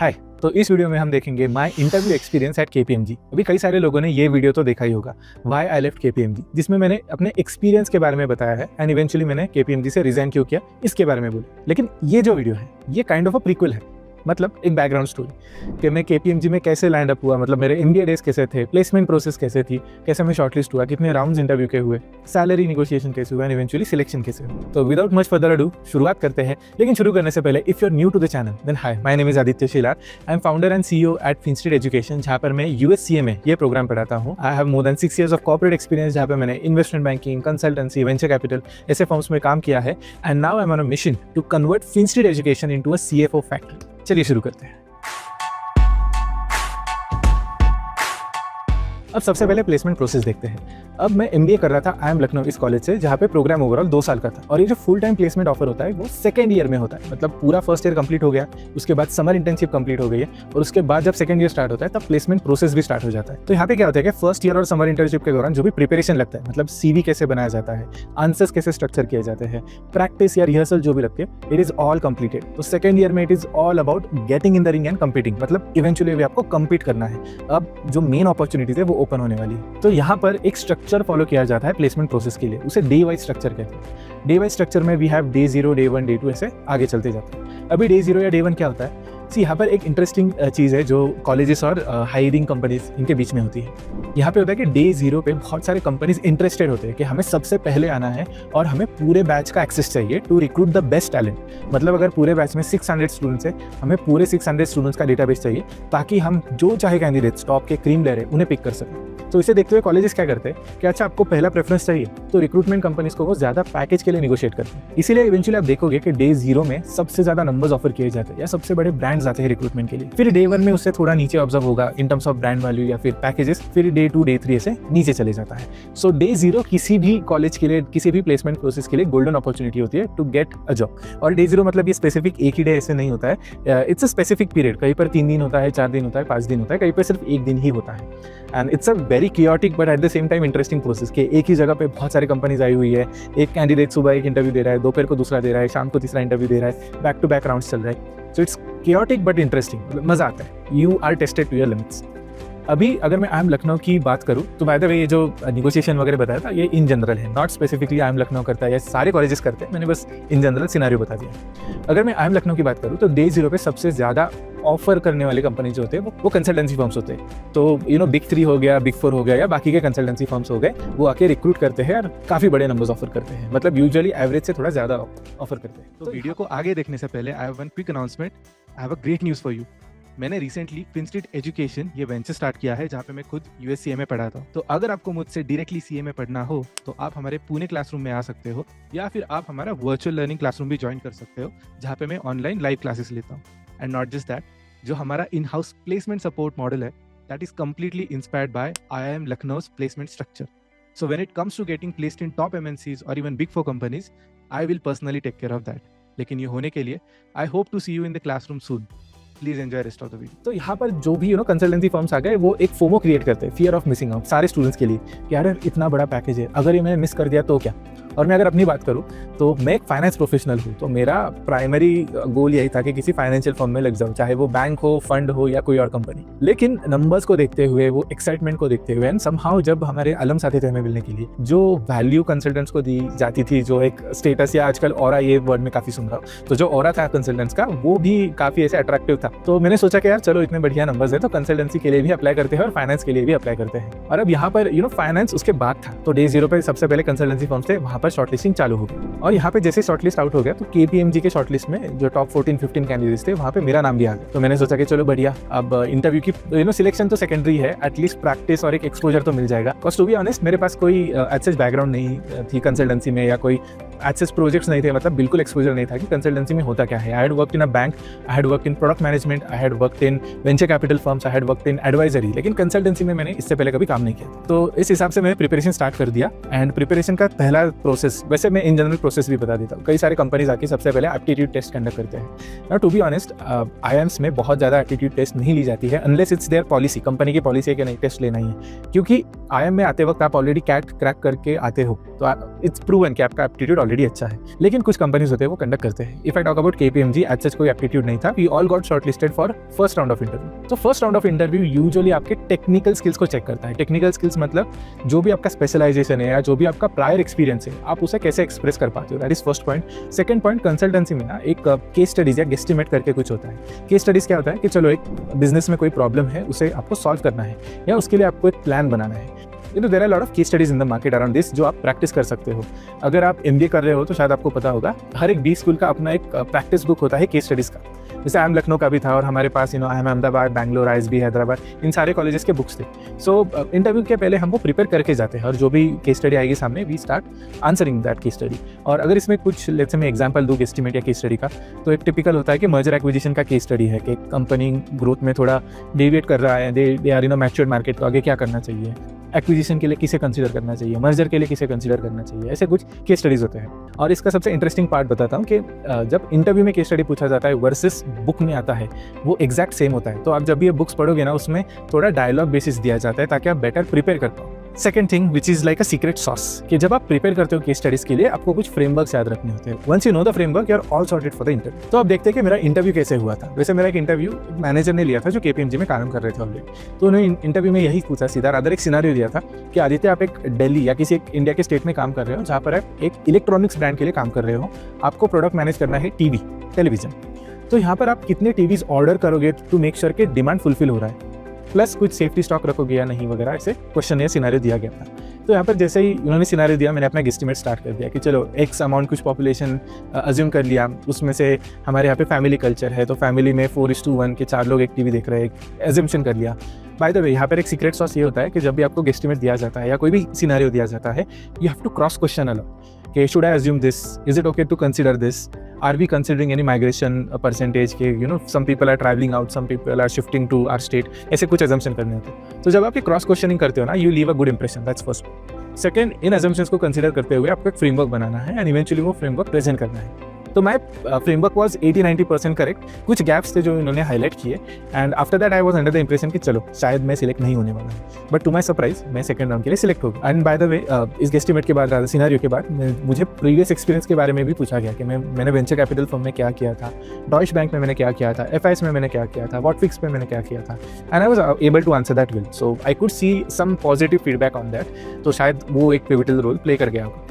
हाय, तो इस वीडियो में हम देखेंगे my interview experience eight KPMG. अभी कई सारे लोगों ने ये वीडियो तो देखा ही होगा, व्हाई आई लेफ्ट केपीएमजी, जिसमें मैंने अपने एक्सपीरियंस के बारे में बताया है एंड इवेंचुअली मैंने केपीएमजी से रिजाइन क्यों किया इसके बारे में बोला। लेकिन ये जो वीडियो है ये काइंड ऑफ अ प्रीक्वल है, मतलब एक बैकग्राउंड स्टोरी कि मैं केपीएमजी में कैसे लैंड अप हुआ, मतलब मेरे एमबीए डेज कैसे थे, प्लेसमेंट प्रोसेस कैसे थी, कैसे मैं शॉर्टलिस्ट हुआ, कितने राउंड्स इंटरव्यू के हुए, सैलरी नेगोशिएशन कैसे हुआ एंड इवेंचुअली सिलेक्शन कैसे हुआ। तो विदाउट मच फर्दर अडू शुरुआत करते हैं। लेकिन शुरू करने से पहले if you are new to the channel then hi, my name is Aditya Shilar. I am founder and CEO at FinStreet education, जहाँ पर मैं यूएससीए में ये प्रोग्राम पढ़ाता हूँ। I have more than 6 years of corporate experience, जहाँ पर मैंने investment banking, consultancy, venture capital ऐसे फर्म्स में काम किया है and now I am on a mission to convert FinStreet education into a CFO factory. चलिए शुरू करते हैं। अब सबसे पहले प्लेसमेंट प्रोसेस देखते हैं। अब मैं एमबीए कर रहा था आई एम लखनऊ इस कॉलेज से, जहाँ पे प्रोग्राम ओवरऑल 2 साल का था और ये जो फुल टाइम प्लेसमेंट ऑफर होता है वो सेकंड ईयर में होता है। मतलब पूरा फर्स्ट ईयर कंप्लीट हो गया, उसके बाद समर इंटर्नशिप कंप्लीट हो गई है और उसके बाद जब सेकंड ईयर स्टार्ट होता है तब प्लेसमेंट प्रोसेस भी स्टार्ट हो जाता है। तो यहाँ पे क्या होता है कि फर्स्ट ईयर और समर इंटर्नशिप के दौरान जो भी प्रिपरेशन लगता है, मतलब सीवी कैसे बनाया जाता है, आंसर्स कैसे स्ट्रक्चर किए जाते हैं, प्रैक्टिस या रिहर्सल जो भी लगती है, इट इज ऑल कंप्लीटेड। तो सेकंड ईयर में it is all about getting in the ring and competing, मतलब इवेंचुअली भी आपको कम्पीट करना है। अब जो मेन अपॉर्चुनिटीज है वो ओपन होने वाली है। तो यहाँ पर एक स्ट्रक्चर फॉलो किया जाता है प्लेसमेंट प्रोसेस के लिए, उसे डे वाइज स्ट्रक्चर कहते हैं। डे वाइज स्ट्रक्चर में we have day 0, day 1, day 2 ऐसे आगे चलते जाते हैं। अभी डे 0 या डे 1 क्या होता है? यहाँ पर एक इंटरेस्टिंग चीज़ है जो कॉलेजेस और हायरिंग कंपनीज इनके बीच में होती है। यहाँ पे होता है कि डे 0 पे बहुत सारे कंपनीज इंटरेस्टेड होते हैं कि हमें सबसे पहले आना है और हमें पूरे बैच का एक्सेस चाहिए to recruit the best talent. मतलब अगर पूरे बैच में 600 स्टूडेंट्स है, हमें पूरे 600 स्टूडेंट्स का डेटाबेस चाहिए ताकि हम जो चाहे कैंडिडेट्स टॉप के क्रीम ले रहे उन्हें पिक कर सकें। तो इसे देखते हुए कॉलेजेस क्या करते हैं कि अच्छा आपको पहला प्रेफरेंस चाहिए, तो रिक्रूटमेंट कंपनीज को वो ज़्यादा पैकेज के लिए निगोशिएट करते हैं। इसीलिए इवेंचुअली आप देखोगे कि डे 0 में सबसे ज़्यादा नंबर्स ऑफर किए जाते हैं या सबसे बड़े ब्रांड्स आते हैं रिक्रूटमेंट के लिए। फिर डे 1 में उससे थोड़ा नीचे ऑब्जर्व होगा in terms of brand value या फिर पैकेजेस। फिर डे 2, डे 3 ऐसे नीचे चले जाता है। सो डे 0 किसी भी कॉलेज के लिए, किसी भी प्लेसमेंट प्रोसेस के लिए गोल्डन अपॉर्चुनिटी होती है टू गेट अ जॉब। और डे 0 मतलब ये स्पेसिफिक एक ही डे ऐसे नहीं होता है, इट्स अ स्पेसिफिक पीरियड। कहीं पर 3 दिन होता है, 4 दिन होता है, 5 दिन होता है, कहीं पर सिर्फ 1 दिन ही होता है। And it's a very क्रियोटिक but at the same time interesting process कि एक ही जगह पे बहुत सारे कंपनीज आई हुई है। एक कैंडिडेट सुबह एक इंटरव्यू दे रहा है, दोपहर को दूसरा दे रहा है, शाम को तीसरा इंटरव्यू दे रहा है, बैक टू बैक राउंड्स चल रहा है। So it's chaotic but interesting, मतलब मजा आता है। You are tested to your limits. अभी अगर मैं आई एम लखनऊ की बात करूँ तो बाय द वे ये जो नेगोशिएशन वगैरह बताया था ये इन जनरल है, not specifically I am Lucknow करता है या सारे कॉलेजेस करते हैं, मैंने बस इन जनरल सिनेरियो बता दिया। अगर मैं आई एम लखनऊ की बात करूँ तो डे 0 पे सबसे ज़्यादा ऑफर करने वाले कंपनी जो होते हैं वो कंसल्टेंसी फर्म्स होते हैं। तो बिग 3 हो गया, बिग 4 हो गया या बाकी के कंसल्टेंसी फर्म्स हो गए, वो आके रिक्रूट करते हैं और काफ़ी बड़े नंबर्स ऑफर करते हैं, मतलब यूजुअली एवरेज से थोड़ा ज़्यादा ऑफर करते हैं। तो वीडियो को आगे देखने से पहले I have one quick announcement. I have a great news for you. मैंने रिसेंटली फिनस्ट्रीट एजुकेशन ये वेंचर स्टार्ट किया है, जहाँ पे मैं खुद यूएससीए में पढ़ाता हूँ। तो अगर आपको मुझसे डायरेक्टली सीए में पढ़ना हो तो आप हमारे पुणे क्लासरूम में आ सकते हो या फिर आप हमारा वर्चुअल लर्निंग क्लासरूम भी ज्वाइन कर सकते हो, जहाँ पे मैं ऑनलाइन लाइव क्लासेस लेता हूँ। एंड नॉट जस्ट दैट, जो हमारा in house placement support model है that is completely inspired by IIM Lucknow's placement structure. So when it comes to getting placed in top MNCs और even big 4 companies, I will personally take care of that. लेकिन ये होने के लिए I hope to see you in the classroom soon. Please enjoy rest of the video. तो यहाँ पर जो भी कंसल्टेंसी फर्म्स आ गए वो एक फोमो क्रिएट करते हैं, फियर ऑफ मिसिंग आउट, सारे स्टूडेंट्स के लिए कि यार इतना बड़ा पैकेज है, अगर ये मैंने मिस कर दिया तो क्या। और मैं अगर अपनी बात करूँ तो मैं एक फाइनेंस प्रोफेशनल हूँ, तो मेरा प्राइमरी गोल यही था कि किसी फाइनेंशियल फर्म में लग जाऊँ, चाहे वो बैंक हो, फंड हो या कोई और कंपनी। लेकिन नंबर्स को देखते हुए, वो एक्साइटमेंट को देखते हुए एंड समहाउ जब हमारे अलम्स आते थे हमें मिलने के लिए, जो वैल्यू कंसल्टेंट्स को दी जाती थी, जो एक स्टेटस या आजकल ऑरा ये वर्ड में काफ़ी सुन रहा हूँ, तो जो ऑरा था कंसल्टेंट्स का वो भी काफ़ी ऐसे अट्रैक्टिव था। तो मैंने सोचा कि यार चलो इतने बढ़िया नंबर्स है तो कंसल्टेंसी के लिए भी अप्लाई करते हैं और फाइनेंस के लिए भी अप्लाई करते हैं। और अब यहाँ पर फाइनेंस उसके बाद था, तो डे 0 पे सबसे पहले कंसल्टेंसी फर्म्स थे, वहाँ पर शॉर्टलिस्टिंग चालू हो गई। और यहाँ पे जैसे शॉर्टलिस्ट आउट हो गया तो केपीएमजी के शॉर्टलिस्ट में जो टॉप 14-15 कैंडिडेट्स थे वहाँ पे मेरा नाम भी आ गया। तो मैंने सोचा कि चलो बढ़िया, अब इंटरव्यू की सिलेक्शन तो सेकेंडरी है, एटलीस्ट प्रैक्टिस और एक एक्सपोजर तो मिल जाएगा। बिकॉज टू बी ऑनेस्ट मेरे पास कोई एज बैकग्राउंड नहीं थी कंसल्टेंसी में या कोई एज प्रोजेक्ट्स नहीं थे, मतलब बिल्कुल एक्सपोजर नहीं था कि कंसल्टेंसी में होता क्या है। I had worked in a bank, I had worked in product management, I had worked in venture capital firms, I had worked in advisory, लेकिन कंसल्टेंसी में मैंने इससे पहले कभी काम नहीं किया। तो इस हिसाब से मैंने प्रिपरेशन स्टार्ट कर दिया। एंड प्रिपरेशन का पहला प्रोसेस, वैसे मैं इन जनरल प्रोसेस भी बता देता हूँ। कई सारे कंपनीज आके सबसे पहले एप्टीट्यूड टेस्ट कंडक्ट करते हैं। Now to be honest, IIMs में बहुत ज़्यादा एप्टीट्यूड टेस्ट नहीं ली जाती है unless it's their policy, company की पॉलिसी है कि नहीं टेस्ट लेना ही है। क्योंकि IIM में आते वक्त आप ऑलरेडी कैट क्रैक करके आते हो तो इट्स प्रूवन कि आपका एप्टीट्यूड ऑलरेडी अच्छा है। लेकिन कुछ कंपनीज होते हैं वो कंडक्ट करते हैं। If I talk about KPMG, as such कोई एप्टीट्यूड नहीं था, we all got shortlisted for first round of interview. तो first round of interview usually आपके टेक्निकल स्किल्स को चेक करता है। टेक्निकल स्किल्स मतलब जो भी आपका स्पेशलाइजेशन है या जो भी आपका प्रायर एक्सपीरियंस है, आप उसे कैसे एक्सप्रेस कर पाते हो, that is first point. Second point, consultancy में ना एक केस स्टडीज या गेस्टिमेट करके कुछ होता है। केस स्टडीज क्या होता है कि चलो एक बिजनेस में कोई प्रॉब्लम है, उसे आपको सॉल्व करना है या उसके लिए आपको एक प्लान बनाना है। There are lot of case studies in the market around this जो आप प्रैक्टिस कर सकते हो। अगर आप MBA कर रहे हो तो शायद आपको पता होगा, हर एक B स्कूल का अपना एक प्रैक्टिस बुक होता है केस स्टडीज का। जैसे IIM लखनऊ का भी था और हमारे पास IIM अहमदाबाद, बैंगलोर, ISB हैदराबाद, इन सारे कॉलेजेस के बुक्स थे। सो इंटरव्यू के पहले हम वो प्रिपेयर करके जाते हैं और जो भी केस स्टडी आएगी सामने, we start answering that case study. और अगर इसमें कुछ लेट्स से मैं एग्जांपल दूँ एस्टिमेट या केस स्टडी का, तो एक टिपिकल होता है कि मर्जर एक्विजिशन का केस स्टडी है कि कंपनी ग्रोथ में थोड़ा डेविएट कर रहा है, they are in a matured market, तो आगे क्या करना चाहिए, एक्विजिशन के लिए किसे कंसीडर करना चाहिए, मर्जर के लिए किसे कंसीडर करना चाहिए, ऐसे कुछ केस स्टडीज होते हैं। और इसका सबसे इंटरेस्टिंग पार्ट बताता हूँ कि जब इंटरव्यू में केस स्टडी पूछा जाता है वर्सेस बुक में आता है, वो एग्जैक्ट सेम होता है। तो आप जब भी ये बुक्स पढ़ोगे ना, उसमें थोड़ा डायलॉग बेसिस दिया जाता है ताकि आप बेटर प्रिपेयर कर पाओ। Second thing which is like a secret sauce, कि जब आप प्रिपेयर करते हो केस स्टडीज के लिए, आपको कुछ फ्रेमवर्क याद रखने होते हैं। Once you know the framework, you are all sorted for the interview. तो आप देखते हैं कि मेरा इंटरव्यू कैसे हुआ था। वैसे मेरा एक इंटरव्यू मैनेजर ने लिया था जो KPMG में काम कर रहे थे ऑलरेडी। तो उन्होंने इंटरव्यू में यही पूछा सीधा, रादर एक सिनारियो दिया था कि आदित्य, आप एक दिल्ली या किसी एक इंडिया के स्टेट में काम कर रहे हो जहाँ पर आप एक इलेक्ट्रॉनिक्स ब्रांड के लिए काम कर रहे हो, आपको प्रोडक्ट मैनेज करना है टीवी, टेलीविजन। तो यहाँ पर आप कितने टीवीज ऑर्डर करोगे टू मेक श्योर कि डिमांड फुलफिल हो रहा है, प्लस कुछ सेफ्टी स्टॉक रखोगे या नहीं वगैरह, ऐसे क्वेश्चन या सिनारियो दिया गया था। तो यहाँ पर जैसे ही उन्होंने सिनारियो दिया, मैंने अपना गेस्टिमेट स्टार्ट कर दिया कि चलो एक्स अमाउंट कुछ पॉपुलेशन अज्यूम कर लिया, उसमें से हमारे यहाँ पे फैमिली कल्चर है तो फैमिली में 4:1 के 4 लोग एक टीवी देख रहे हैं, एज्यूम्शन कर लिया। बाय द वे, यहाँ पर एक सीक्रेट सॉस ये होता है कि जब भी आपको गेस्टिमेट दिया जाता है या कोई भी सिनारियो दिया जाता है, you have to cross question a lot कि should I assume this, is it okay to consider this, are we considering any migration percentage के some people are traveling out, some people are shifting to our state, ऐसे कुछ assumption करने होते हैं। तो जब आप ये क्रॉस क्वेश्चनिंग करते हो ना, you leave a good impression, that's first। Second, in assumptions को कंसिडर करते हुए आपको एक फ्रेमवर्क बनाना है एंड इवेंचुअली वो फ्रेमवर्क प्रेजेंट करना है। तो माय फ्रेमवर्क वाज 80-90% करेक्ट। कुछ गैप्स थे जो इन्होंने हाईलाइट किए and after that I was under the impression कि चलो शायद मैं सिलेक्ट नहीं होने वाला हूँ, बट टू माय सरप्राइज मैं सेकंड राउंड के लिए सिलेक्ट हो गया। एंड बाय द वे, इस गेस्टिमेट के बाद, सिनेरियो के बाद मुझे प्रीवियस एक्सपीरियंस के बारे में भी पूछा गया कि मैंने वेंचर कैपिटल फर्म में क्या किया था, डॉइश बैंक में मैंने क्या किया था, FIS में मैंने क्या किया था, वॉटफिक्स में मैंने क्या किया था, and I was able to answer that well. So I could see some positive feedback on that. तो शायद वो एक पिवटल रोल प्ले कर गया होगा।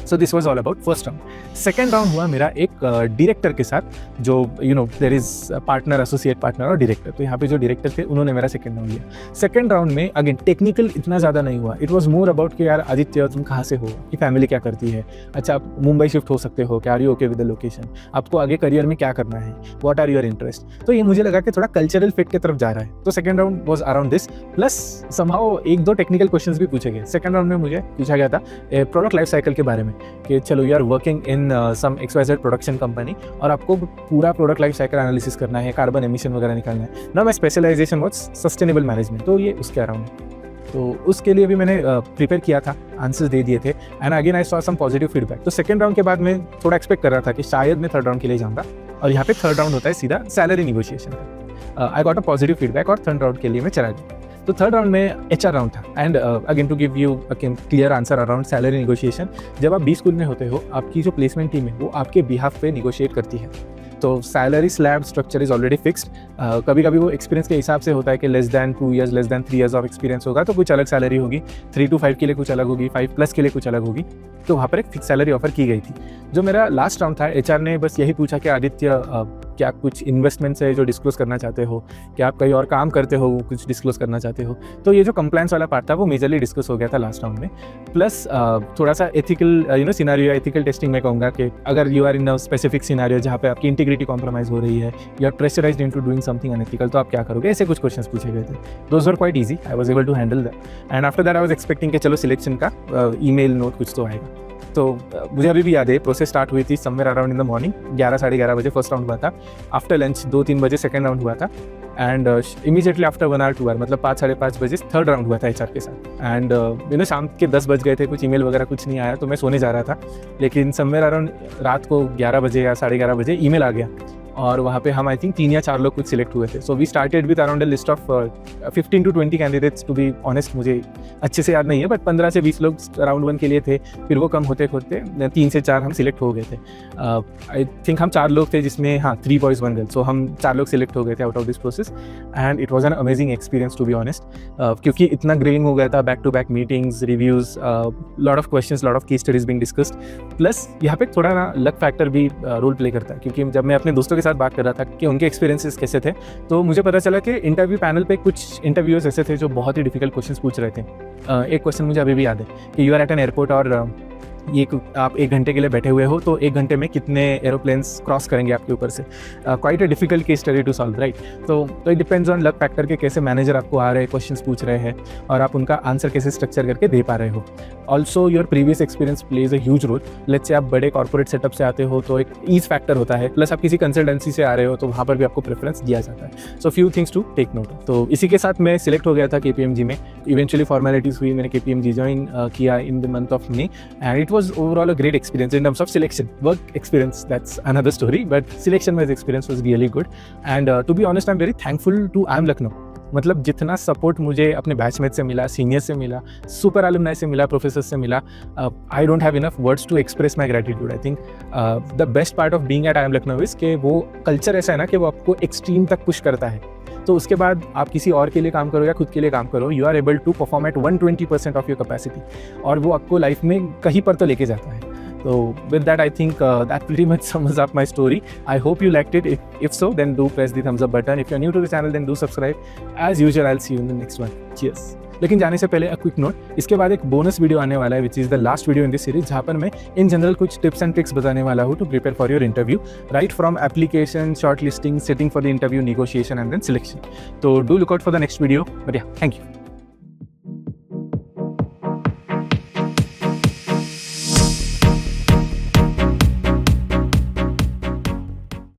So this was all about first round. Second round हुआ मेरा एक डायरेक्टर के साथ, जो there is partner, associate partner और डायरेक्टर। तो यहाँ पे जो डायरेक्टर थे उन्होंने मेरा सेकेंड राउंड लिया। सेकेंड राउंड में अगेन टेक्निकल इतना ज़्यादा नहीं हुआ, इट वॉज मोर अबाउट कि यार आदित्य तुम कहाँ से हो, कि फैमिली क्या करती है, अच्छा आप मुंबई शिफ्ट हो सकते हो क्या, are you okay with the location, आपको आगे करियर में क्या करना है, व्हाट आर योर इंटरेस्ट। तो ये मुझे लगा कि थोड़ा कल्चरल फिट की तरफ जा रहा है। तो second round was around this, plus somehow 1-2 technical questions भी पूछे गए। सेकेंड राउंड में मुझे पूछा गया था प्रोडक्ट लाइफ साइकिल के बारे में कि चलो you are working in some XYZ production company और आपको पूरा प्रोडक्ट लाइफ साइकिल एनालिसिस करना है, कार्बन एमिशन वगैरह निकालना है ना। My specialisation was sustainable management, तो ये उसके अराउंड है। तो उसके लिए भी मैंने प्रिपेयर किया था, आंसर्स दे दिए थे and again I saw some positive feedback. तो सेकंड राउंड के बाद मैं थोड़ा एक्सपेक्ट कर रहा था कि शायद मैं थर्ड राउंड के लिए जाऊँगा, और यहाँ पे थर्ड राउंड होता है सीधा सैलरी निगोशिएशन का। I got a positive feedback और थर्ड राउंड के लिए मैं चला गया। तो थर्ड राउंड में HR राउंड था and again to give you clear answer around salary negotiation, जब आप B स्कूल में होते हो, आपकी जो प्लेसमेंट टीम है वो आपके बिहाफ पे निगोशिएट करती है। तो salary slab structure is already fixed. कभी कभी वो एक्सपीरियंस के हिसाब से होता है कि less than 2 years, less than 3 years of experience होगा तो कुछ अलग सैलरी होगी, 3 to 5 के लिए कुछ अलग होगी, 5+ के लिए कुछ अलग होगी। तो वहाँ पर एक फिक्स सैलरी ऑफर की गई थी। जो मेरा लास्ट राउंड था, HR ने बस यही पूछा कि आदित्य क्या कुछ इन्वेस्टमेंट्स है जो डिस्क्लोज करना चाहते हो, क्या आप कहीं और काम करते हो कुछ डिस्क्लोज करना चाहते हो। तो ये जो कंप्लायंस वाला पार्ट था वो मेजरली डिस्कस हो गया था लास्ट राउंड में। प्लस थोड़ा सा एथिकल सिनेरियो, एथिकल टेस्टिंग में कहूँगा कि अगर you are in a specific scenario जहाँ पे आपकी इंटीग्रिटी कॉम्प्रोमाइज हो रही है, you are pressurised into doing something unethical, तो आप क्या करोगे, ऐसे कुछ क्वेश्चंस पूछे गए थे। Those were quite easy, I was able to handle that and after that I was expecting कि चलो सिलेक्शन का ईमेल नोट कुछ तो आएगा। तो मुझे अभी भी याद है प्रोसेस स्टार्ट हुई थी somewhere around in the morning, 11-11:30 बजे फर्स्ट राउंड हुआ था। आफ्टर लंच 2-3 बजे सेकंड राउंड हुआ था and immediately after 1 hour 2 hour मतलब 5-5:30 बजे थर्ड राउंड हुआ था HR के साथ। एंड शाम के 10 बज गए थे, कुछ ईमेल वगैरह कुछ नहीं आया, तो मैं सोने जा रहा था, लेकिन समवेयर अराउंड रात को 11 बजे या 11:30 बजे ईमेल आ गया और वहाँ पे हम आई थिंक 3 या 4 लोग कुछ सिलेक्ट हुए थे. So we started with around a list of 15 to 20 candidates. To be honest मुझे अच्छे से याद नहीं है, बट 15 से 20 लोग राउंड 1 के लिए थे. फिर वो कम होते होते 3 से 4 हम सिलेक्ट हो गए थे. आई थिंक हम 4 लोग थे जिसमें 3 बॉयज़ 1 गर्ल. सो हम 4 लोग सिलेक्ट हो गए थे out of this process, and it was an amazing experience to be honest. क्योंकि इतना ग्रेइंग हो गया था, back to back meetings, reviews, lot of questions, lot of case studies being discussed. Plus यहाँ पे थोड़ा ना लक फैक्टर भी रोल प्ले करता है, क्योंकि जब मैं अपने दोस्तों के साथ बात कर रहा था कि उनके एक्सपीरियंसेस कैसे थे, तो मुझे पता चला कि इंटरव्यू पैनल पे कुछ इंटरव्यूअर्स ऐसे थे जो बहुत ही डिफिकल्ट क्वेश्चंस पूछ रहे थे. एक क्वेश्चन मुझे अभी भी याद है कि you are at an airport और आप 1 घंटे के लिए बैठे हुए हो, तो 1 घंटे में कितने एरोप्लेन्स क्रॉस करेंगे आपके ऊपर से. Quite a difficult case study to solve, right. तो it depends on luck factor के कैसे मैनेजर आपको आ रहे हैं, क्वेश्चंस पूछ रहे हैं और आप उनका आंसर कैसे स्ट्रक्चर करके दे पा रहे हो. Also your previous experience plays a huge role. Let's say आप बड़े कॉर्पोरेट सेटअप से आते हो तो एक ईज फैक्टर होता है, प्लस आप किसी कंसल्टेंसी से आ रहे हो तो वहाँ पर भी आपको प्रेफरेंस दिया जाता है. So few things to take note. तो इसी के साथ मैं सिलेक्ट हो गया था KPMG में. इवेंचुअली फॉर्मेलिटीज़ हुई, मैंने KPMG ज्वाइन किया in the month of May, and it was overall a great experience in terms of selection. Work experience, that's another story, but selection wise experience was really good. And to be honest, I'm very thankful to IIM Lucknow. मतलब जितना support मुझे अपने batchmate से मिला, senior से मिला, super alumni से मिला, प्रोफेसर से मिला, I don't have enough words to express my gratitude. I think the best part of being at IIM Lucknow is कि वो कल्चर ऐसा है ना कि वो आपको एक्सट्रीम तक पुश करता है. तो उसके बाद आप किसी और के लिए काम करो या खुद के लिए काम करो, you are able to perform at 120% of your capacity, और वो आपको लाइफ में कहीं पर तो लेके जाता है. So with that, I think that pretty much sums up my story. I hope you liked it. If so, then do press the thumbs up button. If you're new to the channel, then do subscribe. As usual, I'll see you in the next one. Cheers. लेकिन जाने से पहले a quick note, इसके बाद एक bonus video आने वाला है which is the last video in this series, जहाँ पर मैं इन जनरल कुछ टिप्स एंड ट्रिक्स बताने वाला हूँ to prepare for your interview, right from application, shortlisting, setting for the interview, negotiation and then selection. तो do look out for the next video. But yeah, thank you.